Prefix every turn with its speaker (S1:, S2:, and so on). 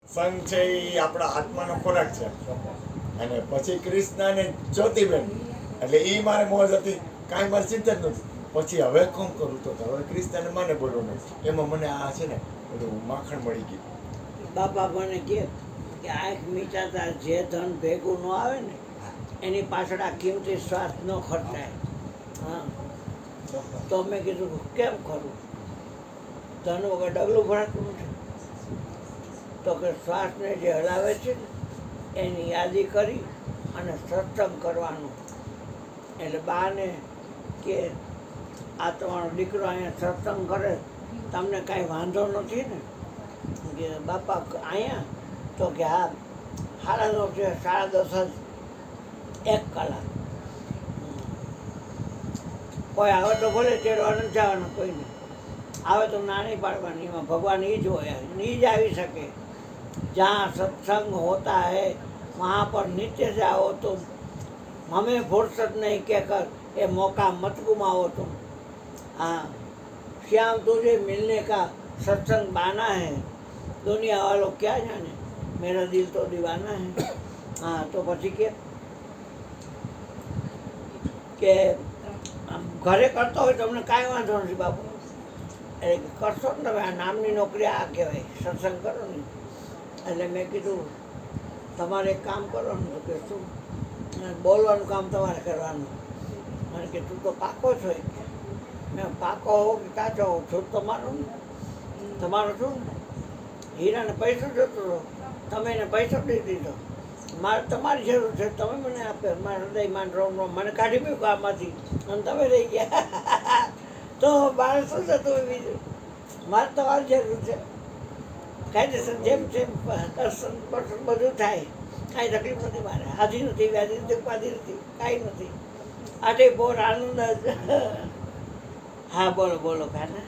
S1: સંઘ છે એ આપણા આત્માનો ખોરાક છે. અને પછી કૃષ્ણ અને જ્યોતિબેન, એટલે એ મારે મોજ હતી, કાંઈ મારે ચિંતા જ નથી. પછી હવે કોણ કરું તો હવે કૃષ્ણને માને બોલવાનું, એમાં મને આ છે ને બધું માખણ મળી ગયું.
S2: બાપા મને કહે કે આંખ મીચાતા જે ધન ભેગું ન આવે ને એની પાછળ આ કિંમતી શ્વાસ ન ખર્ચાય. હા, તો મેં કીધું કેમ ખરું, ધન વગર ડગલું ભરાતું નથી. તો કે શ્વાસને જે હલાવે છે ને એની યાદી કરી અને સત્સંગ કરવાનું. એટલે બાને કે આ તમારો દીકરો અહીંયા સત્સંગ કરે, તમને કાંઈ વાંધો નથી ને? કે બાપા અહીંયા? તો કે હા, 9:30 છે, 10:30 જ, 1 કલાક. કોઈ આવે તો ભલે, તેડવા નથી જવાનું કોઈને. આવે તો નાની પાડવાની, એમાં ભગવાન એ જ હોય, એ જ આવી શકે. जहाँ सत्संग होता है वहाँ पर नित्य जाओ तुम, हमें फुर्सत नहीं कहकर ये मौका मत गुमाओ तुम. हाँ, श्याम तुझे मिलने का सत्संग बाना है, दुनिया वालों क्या जाने, मेरा दिल तो दीवाना है. हाँ, तो પછી કે ઘરે કરતો હોય તમને કાંઈ વાંધો નથી બાપુ, એટલે કરશો ને તમે, આ નામની નોકરી આ કહેવાય, સત્સંગ કરો ને. એટલે મેં કીધું તમારે એક કામ કરવાનું. તો કે શું? બોલવાનું કામ તમારે કરવાનું. મને કે તું તો પાકો છો. મેં પાકો હો કે કાચો હો, છું તમારો ને, તમારો છું ને. હીરાને પૈસો જોતો હતો, તમે એને પૈસો દઈ દીધો. મારે તમારી જરૂર છે, તમે મને આપ્યો. મારા હૃદયમાં રોમ રોમ મને કાઢી મૂક્યું આમાંથી, અને તમે રહી ગયા. તો મારે શું થતું બીજું? મારે તમારી જરૂર છે. કાયદેસર જેમ જેમ દર્શન બર્શન બધું થાય, કાંઈ તકલીફ નથી મારે. આધી નથી, વ્યાધી નથી, ઉપાધિ નથી, કાંઈ નથી. આટે બોર આનંદ જ. હા, બોલો બોલો કાના.